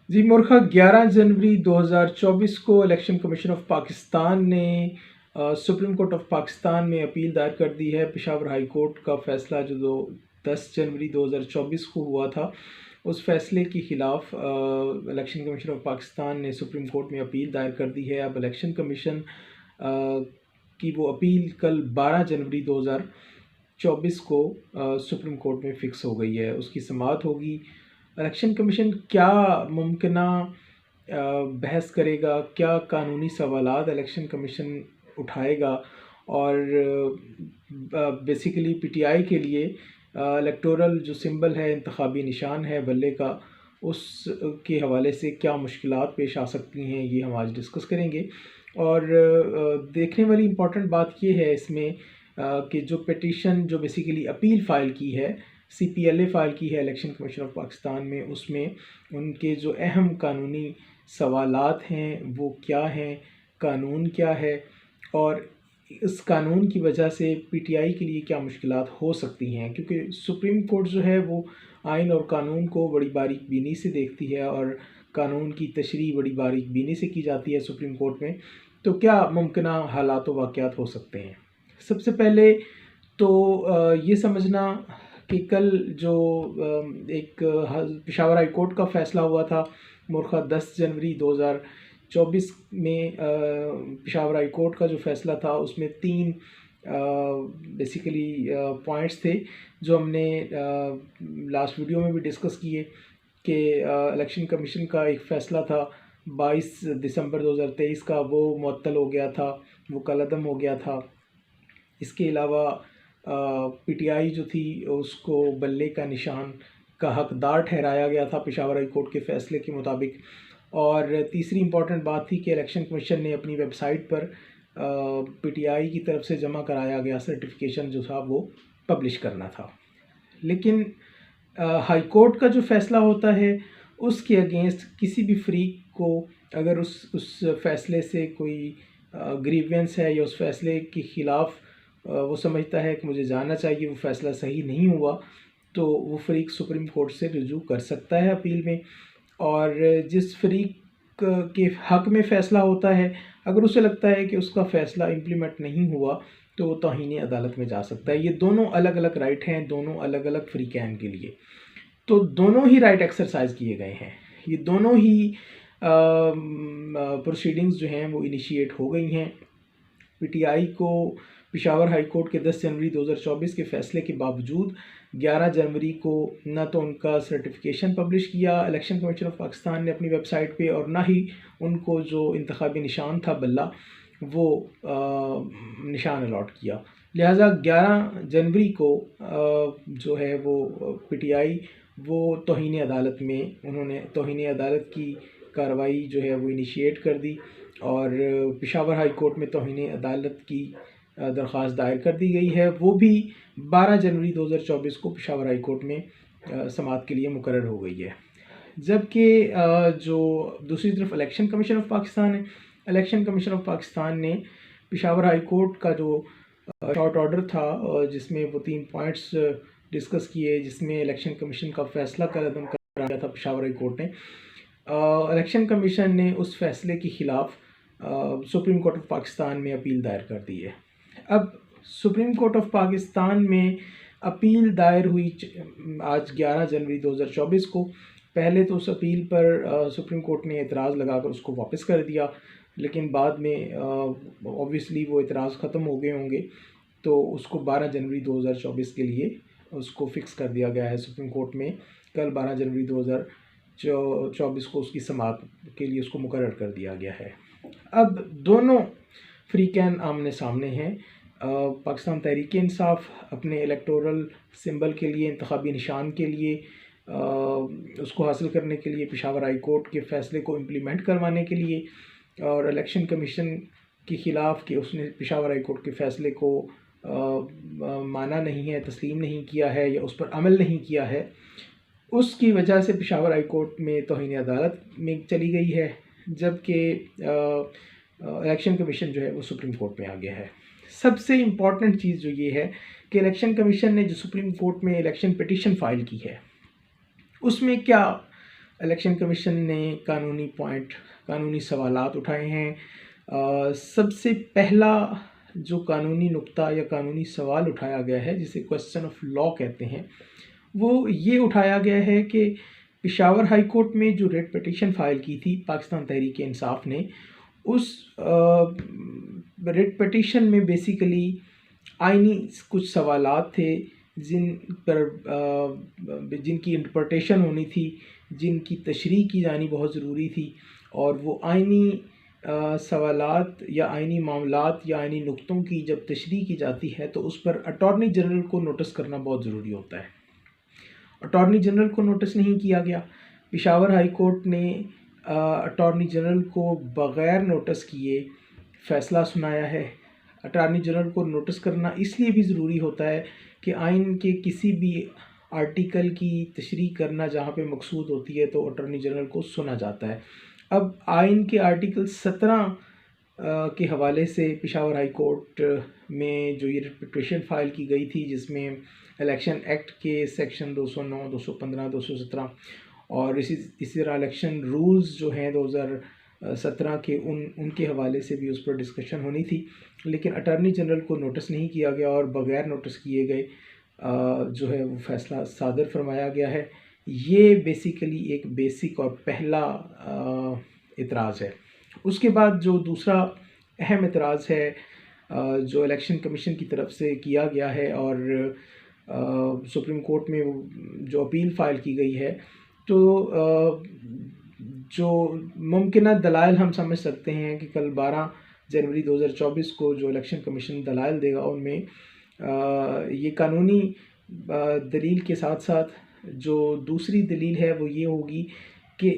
जी मुर्खा 11 जनवरी 2024 को election commission of Pakistan ने supreme court of Pakistan में अपील दायर कर दी है। पेशावर हाई कोर्ट का फ़ैसला जो 10 जनवरी 2024 को हुआ था, उस फैसले के ख़िलाफ़ इलेक्शन कमीशन ऑफ पाकिस्तान ने सुप्रीम कोर्ट में अपील दायर कर दी है। अब इलेक्शन कमीशन की वो अपील कल 12 जनवरी 2024 को सुप्रीम कोर्ट में फ़िक्स हो गई है। उसकी समाअत होगी। इलेक्शन कमीशन क्या मुमकिना बहस करेगा, क्या कानूनी सवालात इलेक्शन कमीशन उठाएगा, और बेसिकली पीटीआई के लिए इलेक्टोरल जो सिंबल है, इंतखाबी निशान है बल्ले का, उसके हवाले से क्या मुश्किलात पेश आ सकती हैं, ये हम आज डिस्कस करेंगे। और देखने वाली इम्पॉर्टेंट बात ये है इसमें कि जो पिटीशन जो बेसिकली अपील फ़ाइल की है, CPLA फ़ाइल की है इलेक्शन कमीशन ऑफ पाकिस्तान में, उसमें उनके जो अहम कानूनी सवालात हैं वो क्या हैं, कानून क्या है, और इस कानून की वजह से पीटीआई के लिए क्या मुश्किलात हो सकती हैं। क्योंकि सुप्रीम कोर्ट जो है वो आइन और कानून को बड़ी बारीक बीनी से देखती है और कानून की तशरीह बड़ी बारीक बीनी से की जाती है सुप्रीम कोर्ट में। तो क्या मुमकिन हालात व वाक़यात हो सकते हैं। सबसे पहले तो ये समझना कि कल जो एक पेशावर हाई कोर्ट का फ़ैसला हुआ था मुर्खा 10 जनवरी 2024 में, पेशावर हाई कोर्ट का जो फ़ैसला था उसमें 3 बेसिकली पॉइंट्स थे जो हमने लास्ट वीडियो में भी डिस्कस किए कि इलेक्शन कमीशन का एक फ़ैसला था 22 दिसंबर 2023 का, वो मुअत्तल हो गया था, वो कलअदम हो गया था। इसके अलावा पीटीआई जो थी उसको बल्ले का निशान का हकदार ठहराया गया था पेशावर हाई कोर्ट के फ़ैसले के मुताबिक। और तीसरी इम्पॉर्टेंट बात थी कि इलेक्शन कमीशन ने अपनी वेबसाइट पर पीटीआई की तरफ से जमा कराया गया सर्टिफिकेशन जो था वो पब्लिश करना था। लेकिन हाई कोर्ट का जो फ़ैसला होता है उसके अगेंस्ट किसी भी फ़रीक को अगर उस फ़ैसले से कोई ग्रीवेंस है या उस फ़ैसले के ख़िलाफ़ वो समझता है कि मुझे जानना चाहिए, वो फ़ैसला सही नहीं हुआ, तो वो फ़रीक सुप्रीम कोर्ट से रुजू कर सकता है अपील में। और जिस फ़रीक के हक़ में फ़ैसला होता है, अगर उसे लगता है कि उसका फ़ैसला इम्प्लीमेंट नहीं हुआ तो वो तौहीन अदालत में जा सकता है। ये दोनों अलग अलग राइट हैं, दोनों अलग अलग फ़रीक़ैन के लिए। तो दोनों ही राइट एक्सरसाइज किए गए हैं। ये दोनों ही प्रोसीडिंग्स जो हैं वो इनिशिएट हो गई हैं। पीटीआई को पेशावर हाई कोर्ट के 10 जनवरी 2024 के फ़ैसले के बावजूद 11 जनवरी को ना तो उनका सर्टिफिकेशन पब्लिश किया इलेक्शन कमीशन ऑफ पाकिस्तान ने अपनी वेबसाइट पे, और ना ही उनको जो इंतखाबी निशान था बल्ला वो निशान अलॉट किया। लिहाजा 11 जनवरी को जो है वो पीटीआई वो तौहीन अदालत में उन्होंने तौहीन अदालत की कार्रवाई जो है वो इनिशिएट कर दी, और पेशावर हाई कोर्ट में तौहीन अदालत की दरख्वास्त दायर कर दी गई है। वो भी 12 जनवरी 2024 को पेशावर हाई कोर्ट में समाअत के लिए मुकर्रर हो गई है। जबकि जो दूसरी तरफ इलेक्शन कमीशन ऑफ पाकिस्तान है, इलेक्शन कमीशन ऑफ पाकिस्तान ने पेशावर हाई कोर्ट का जो शॉर्ट ऑर्डर था जिसमें वो 3 पॉइंट्स डिस्कस किए, जिसमें इलेक्शन कमीशन का फ़ैसला कलअदम करा गया था पेशावर हाई कोर्ट ने, इलेक्शन कमीशन ने उस फ़ैसले के ख़िलाफ़ सुप्रीम कोर्ट ऑफ पाकिस्तान में अपील दायर कर दी है। अब सुप्रीम कोर्ट ऑफ पाकिस्तान में अपील दायर हुई आज 11 जनवरी 2024 को। पहले तो उस अपील पर सुप्रीम कोर्ट ने एतराज़ लगाकर उसको वापस कर दिया, लेकिन बाद में ऑब्वियसली वो एतराज़ ख़त्म हो गए होंगे, तो उसको 12 जनवरी 2024 के लिए उसको फ़िक्स कर दिया गया है सुप्रीम कोर्ट में। कल 12 जनवरी 2024 को उसकी समाअत के लिए उसको मुकर्रर कर दिया गया है। अब दोनों फ़रीक़ैन आमने सामने हैं। पाकिस्तान तहरीक इंसाफ अपने इलेक्टोरल सिंबल के लिए, इंतखाबी निशान के लिए, उसको हासिल करने के लिए, पेशावर हाई कोर्ट के फ़ैसले को इम्प्लीमेंट करवाने के लिए, और इलेक्शन कमीशन के ख़िलाफ़ कि उसने पेशावर हाई कोर्ट के फ़ैसले को माना नहीं है, तस्लीम नहीं किया है या उस पर अमल नहीं किया है, उसकी वजह से पेशावर हाई कोर्ट में तौहीन अदालत में चली गई है। जबकि इलेक्शन कमीशन जो है वो सुप्रीम कोर्ट में आ गया है। सबसे इम्पॉर्टेंट चीज़ जो ये है कि इलेक्शन कमीशन ने जो सुप्रीम कोर्ट में इलेक्शन पिटीशन फ़ाइल की है उसमें क्या इलेक्शन कमीशन ने कानूनी सवालात उठाए हैं। सबसे पहला जो कानूनी नुक्ता या कानूनी सवाल उठाया गया है, जिसे क्वेश्चन ऑफ लॉ कहते हैं, वो ये उठाया गया है कि पेशावर हाई कोर्ट में जो रेट पिटीशन फ़ाइल की थी पाकिस्तान तहरीक इंसाफ ने, उस रेट पिटीशन में बेसिकली आइनी कुछ सवालात थे जिनकी इंटरप्रटेशन होनी थी, जिनकी तशरीह की जानी बहुत ज़रूरी थी, और वो आइनी सवालात या आइनी मामलात या आइनी नुक्तों की जब तशरीह की जाती है तो उस पर अटॉर्नी जनरल को नोटिस करना बहुत ज़रूरी होता है। अटॉर्नी जनरल को नोटिस नहीं किया गया। पेशावर हाई कोर्ट ने अटॉर्नी जनरल को बग़ैर नोटिस किए फ़ैसला सुनाया है। अटॉर्नी जनरल को नोटिस करना इसलिए भी ज़रूरी होता है कि आइन के किसी भी आर्टिकल की तशरीह करना जहाँ पे मकसूद होती है तो अटॉर्नी जनरल को सुना जाता है। अब आइन के आर्टिकल 17 के हवाले से पेशावर हाई कोर्ट में जो ये पिटीशन फ़ाइल की गई थी, जिसमें इलेक्शन एक्ट के सेक्शन 209, 215, 217 और इसी तरह इलेक्शन रूल्स जो हैं 2017 के उनके हवाले से भी उस पर डिस्कशन होनी थी, लेकिन अटॉर्नी जनरल को नोटिस नहीं किया गया और बग़ैर नोटिस किए गए जो है वो फ़ैसला सादर फरमाया गया है। ये बेसिकली एक बेसिक और पहला इतराज़ है। उसके बाद जो दूसरा अहम इतराज़ है जो इलेक्शन कमीशन की तरफ से किया गया है और सुप्रीम कोर्ट में जो अपील फ़ाइल की गई है, तो जो मुमकिन दलाइल हम समझ सकते हैं कि कल 12 जनवरी 2024 को जो इलेक्शन कमीशन दलाइल देगा, उनमें ये कानूनी दलील के साथ साथ जो दूसरी दलील है वो ये होगी कि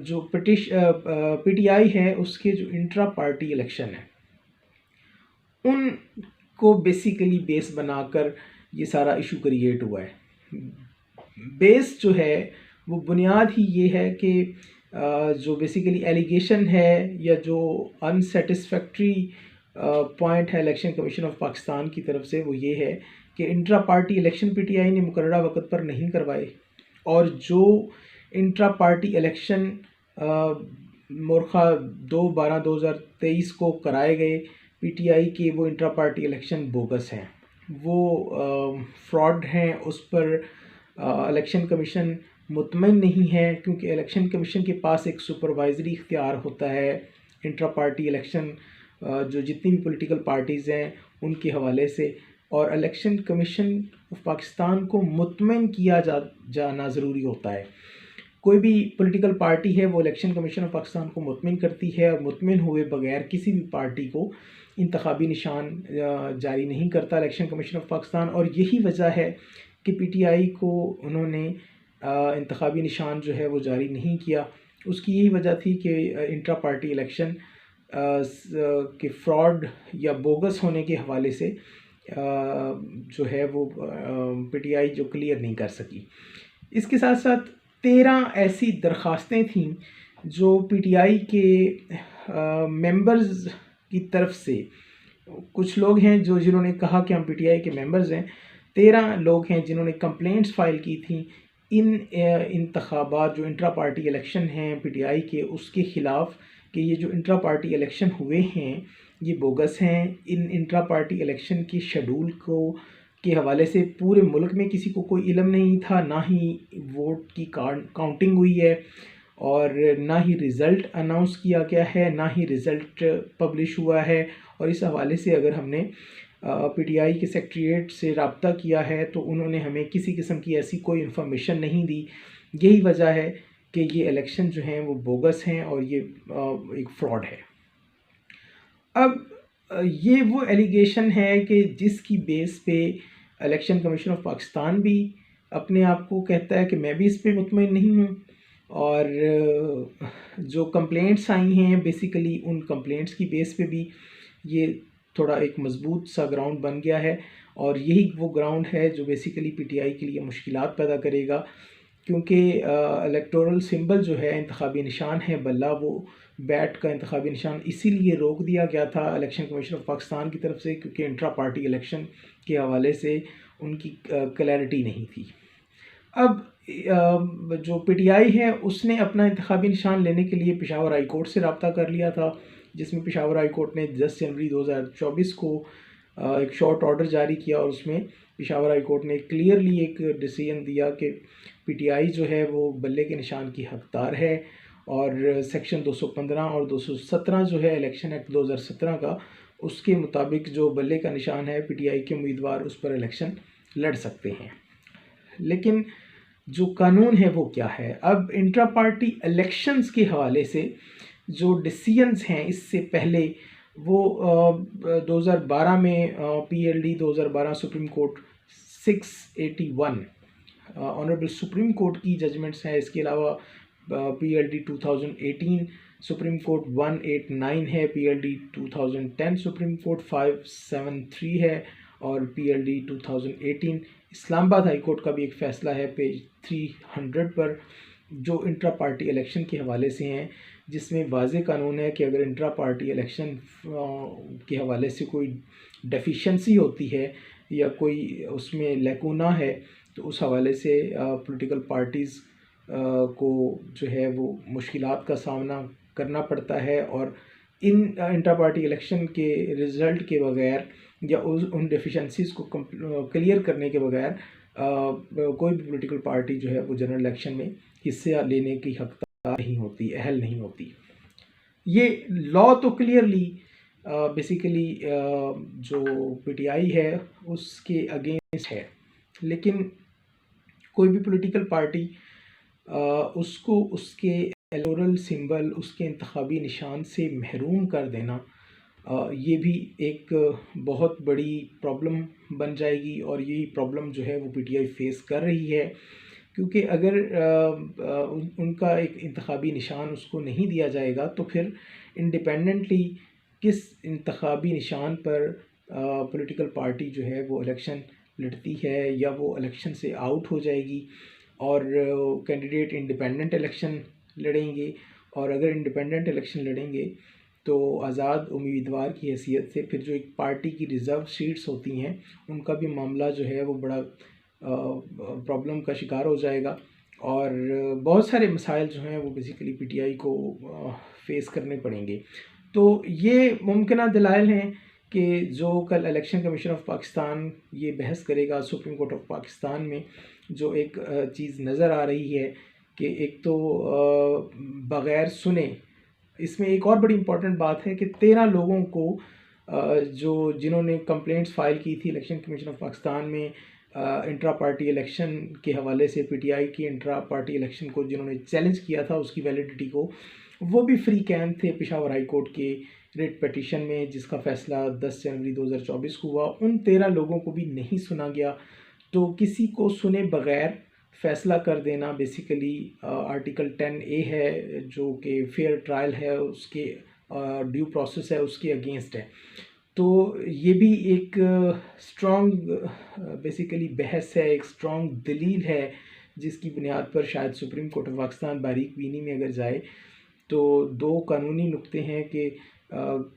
जो पीटीआई है उसके जो इंट्रा पार्टी इलेक्शन है उनको बेसिकली बेस बनाकर ये सारा इशू क्रिएट हुआ है। बेस जो है वो बुनियाद ही ये है कि जो बेसिकली एलिगेशन है या जो अनसेटिस्फैक्ट्री पॉइंट है इलेक्शन कमीशन ऑफ पाकिस्तान की तरफ से, वो ये है कि इंट्रा पार्टी इलेक्शन पीटीआई ने मुकर्ररा वक़्त पर नहीं करवाए, और जो इंट्रा पार्टी इलेक्शन मोरखा 2/12/2023 को कराए गए पीटीआई के, वो इंट्रा पार्टी इलेक्शन बोगस हैं, वो फ्रॉड हैं। उस पर इलेक्शन कमीशन मुतमईन नहीं है, क्योंकि इलेक्शन कमीशन के पास एक सुपरवाइजरी इख्तियार होता है इंट्रा पार्टी इलेक्शन जो जितनी भी पॉलिटिकल पार्टीज़ हैं उनके हवाले से, और इलेक्शन कमीशन ऑफ पाकिस्तान को मुतमईन किया जाना ज़रूरी होता है। कोई भी पॉलिटिकल पार्टी है वो इलेक्शन कमीशन ऑफ पाकिस्तान को मुतमईन करती है, और मुतमईन हुए बगैर किसी भी पार्टी को इंतखाबी निशान जारी नहीं करता इलेक्शन कमीशन ऑफ पाकिस्तान। और यही वजह है कि पीटीआई को उन्होंने इंतखाबी निशान जो है वो जारी नहीं किया। उसकी यही वजह थी कि इंट्रा पार्टी इलेक्शन के फ्रॉड या बोगस होने के हवाले से जो है वो पीटीआई जो क्लियर नहीं कर सकी। इसके साथ साथ 13 ऐसी दरख्वास्तें थीं जो पीटीआई के मेंबर्स की तरफ से, कुछ लोग हैं जिन्होंने कहा कि हम पीटीआई के मेंबर्स हैं, 13 लोग हैं जिन्होंने कंप्लेंट्स फ़ाइल की थी इन इंतखाबात जो इंट्रा पार्टी इलेक्शन हैं पीटीआई के, उसके ख़िलाफ़ कि ये जो इंट्रा पार्टी इलेक्शन हुए हैं ये बोगस हैं। इन इंट्रा पार्टी इलेक्शन के शेड्यूल के हवाले से पूरे मुल्क में किसी को कोई इल्म नहीं था, ना ही वोट की काउंटिंग हुई है, और ना ही रिज़ल्ट अनाउंस किया गया है, ना ही रिज़ल्ट पब्लिश हुआ है। और इस हवाले से अगर हमने पीटीआई के सेक्रेटेरिएट से रब्ता किया है तो उन्होंने हमें किसी किस्म की ऐसी कोई इन्फॉर्मेशन नहीं दी। यही वजह है कि ये इलेक्शन जो हैं वो बोगस हैं और ये एक फ़्रॉड है। अब ये वो एलिगेशन है कि जिसकी बेस पे इलेक्शन कमीशन ऑफ पाकिस्तान भी अपने आप को कहता है कि मैं भी इस पे मुतमईन नहीं हूँ, और जो कंप्लेंट्स आई हैं बेसिकली उन कंप्लेंट्स की बेस पे भी ये थोड़ा एक मज़बूत सा ग्राउंड बन गया है, और यही वो ग्राउंड है जो बेसिकली पीटीआई के लिए मुश्किलात पैदा करेगा, क्योंकि इलेक्टोरल सिंबल जो है इंतखाबी निशान है बल्ला, वो बैट का इंतखाबी निशान इसीलिए रोक दिया गया था इलेक्शन कमीशन ऑफ पाकिस्तान की तरफ से क्योंकि इंट्रा पार्टी इलेक्शन के हवाले से उनकी क्लैरिटी नहीं थी। अब जो पीटीआई है उसने अपना इंतखाबी निशान लेने के लिए पेशावर हाई कोर्ट से रब्ता कर लिया था, जिसमें पेशावर हाई कोर्ट ने 10 जनवरी 2024 को एक शॉर्ट ऑर्डर जारी किया और उसमें पेशावर हाई कोर्ट ने क्लियरली एक डिसीजन दिया कि पीटीआई जो है वो बल्ले के निशान की हकदार है और सेक्शन 215 और 217 जो है इलेक्शन एक्ट 2017 का, उसके मुताबिक जो बल्ले का निशान है पीटीआई के उम्मीदवार उस पर इलेक्शन लड़ सकते हैं। लेकिन जो कानून है वो क्या है? अब इंट्रा पार्टी इलेक्शंस के हवाले से जो डिसीजंस हैं इससे पहले वो 2012 में PLD 2012 supreme court 681 honourable supreme court की जजमेंट्स हैं। इसके अलावा पीएलडी 2018 सुप्रीम कोर्ट 189 है, पीएलडी 2010 सुप्रीम कोर्ट 573 है और पीएलडी 2018 इस्लामाबाद हाई कोर्ट का भी एक फ़ैसला है पेज 300 पर, जो इंट्रा पार्टी इलेक्शन के हवाले से हैं, जिसमें वाज़ेह कानून है कि अगर इंट्रा पार्टी इलेक्शन के हवाले से कोई डेफिशिएंसी होती है या कोई उसमें लैकूना है तो उस हवाले से पॉलिटिकल पार्टीज़ को जो है वो मुश्किलात का सामना करना पड़ता है और इन इंट्रा पार्टी इलेक्शन के रिज़ल्ट के बगैर या उन डेफिशिएंसीज़ को क्लियर करने के बगैर कोई भी पॉलिटिकल पार्टी जो है वो जनरल इलेक्शन में हिस्सा लेने की हकदार नहीं होती, अहल नहीं होती। ये लॉ तो क्लियरली बेसिकली जो पीटीआई है उसके अगेंस्ट है, लेकिन कोई भी पॉलिटिकल पार्टी उसको उसके इलेक्टोरल सिंबल, उसके इंतखाबी निशान से महरूम कर देना, ये भी एक बहुत बड़ी प्रॉब्लम बन जाएगी और यही प्रॉब्लम जो है वो पीटीआई फेस कर रही है, क्योंकि अगर उनका एक इंतखाबी निशान उसको नहीं दिया जाएगा तो फिर इंडिपेंडेंटली किस इंतखाबी निशान पर पॉलिटिकल पार्टी जो है वो इलेक्शन लड़ती है या वो इलेक्शन से आउट हो जाएगी और कैंडिडेट इंडिपेंडेंट इलेक्शन लड़ेंगे, और अगर इंडिपेंडेंट इलेक्शन लड़ेंगे तो आज़ाद उम्मीदवार की हैसियत से फिर जो एक पार्टी की रिज़र्व सीट्स होती हैं उनका भी मामला जो है वो बड़ा प्रॉब्लम का शिकार हो जाएगा और बहुत सारे मसाइल जो हैं वो बेसिकली पीटीआई को फेस करने पड़ेंगे। तो ये मुमकिन दलाइल हैं कि जो कल इलेक्शन कमीशन ऑफ पाकिस्तान ये बहस करेगा सुप्रीम कोर्ट ऑफ पाकिस्तान में, जो एक चीज़ नज़र आ रही है कि एक तो बग़ैर सुने, इसमें एक और बड़ी इम्पॉर्टेंट बात है कि 13 लोगों को जिन्होंने कंप्लेंट्स फ़ाइल की थी इलेक्शन कमीशन ऑफ पाकिस्तान में इंट्रा पार्टी इलेक्शन के हवाले से, पीटीआई की इंट्रा पार्टी इलेक्शन को जिन्होंने चैलेंज किया था उसकी वैलिडिटी को, वो भी फ्री कैन थे पेशावर हाई कोर्ट के रिट पटिशन में, जिसका फ़ैसला 10 जनवरी 2024 को हुआ। उन 13 लोगों को भी नहीं सुना गया। तो किसी को सुने बग़ैर फ़ैसला कर देना बेसिकली आर्टिकल 10A है, जो कि फेयर ट्रायल है, उसके ड्यू प्रोसेस है, उसके अगेंस्ट है। तो ये भी एक स्ट्रॉन्ग बेसिकली बहस है, एक स्ट्रॉन्ग दलील है, जिसकी बुनियाद पर शायद सुप्रीम कोर्ट ऑफ पाकिस्तान बारीक बीनी में अगर जाए तो दो कानूनी नुक्ते हैं कि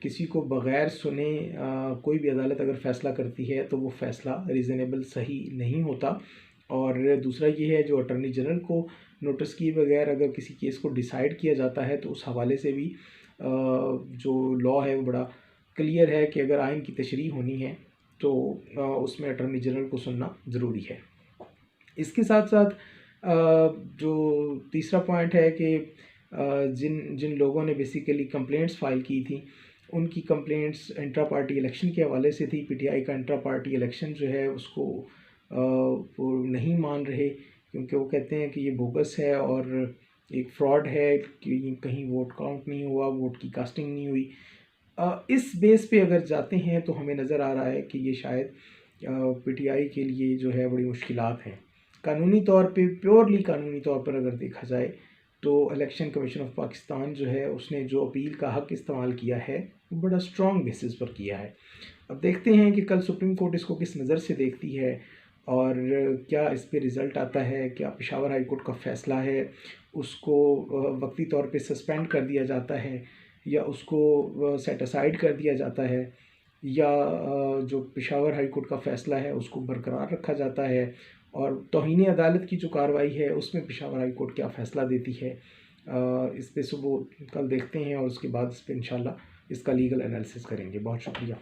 किसी को बग़ैर सुने कोई भी अदालत अगर फ़ैसला करती है तो वो फ़ैसला रीज़नेबल सही नहीं होता, और दूसरा ये है जो अटॉर्नी जनरल को नोटिस किए बगैर अगर किसी केस को डिसाइड किया जाता है तो उस हवाले से भी जो लॉ है वो बड़ा क्लियर है कि अगर आइन की तशरीह होनी है तो उसमें अटॉर्नी जनरल को सुनना ज़रूरी है। इसके साथ साथ जो तीसरा पॉइंट है कि जिन जिन लोगों ने बेसिकली कंप्लेंट्स फ़ाइल की थी उनकी कंप्लेंट्स इंट्रा पार्टी इलेक्शन के हवाले से थी। पीटीआई का इंट्रा पार्टी इलेक्शन जो है उसको वो नहीं मान रहे, क्योंकि वो कहते हैं कि ये बोगस है और एक फ्रॉड है कि कहीं वोट काउंट नहीं हुआ, वोट की कास्टिंग नहीं हुई। इस बेस पे अगर जाते हैं तो हमें नज़र आ रहा है कि ये शायद पीटीआई के लिए जो है बड़ी मुश्किलात हैं। कानूनी तौर पे, प्योरली कानूनी तौर पर अगर देखा जाए तो इलेक्शन कमीशन ऑफ पाकिस्तान जो है उसने जो अपील का हक़ इस्तेमाल किया है वो बड़ा स्ट्रॉन्ग बेसिस पर किया है। अब देखते हैं कि कल सुप्रीम कोर्ट इसको किस नज़र से देखती है और क्या इस पे रिज़ल्ट आता है। क्या पेशावर हाई कोर्ट का फ़ैसला है उसको वक्ती तौर पे सस्पेंड कर दिया जाता है या उसको सेट असाइड कर दिया जाता है, या जो पेशावर हाई कोर्ट का फ़ैसला है उसको बरकरार रखा जाता है और तौहीन अदालत की जो कार्रवाई है उसमें पेशावर हाई कोर्ट क्या फ़ैसला देती है, इस पे सुबह कल देखते हैं और उसके बाद इस पर इंशाल्लाह इसका लीगल एनालिसिस करेंगे। बहुत शुक्रिया।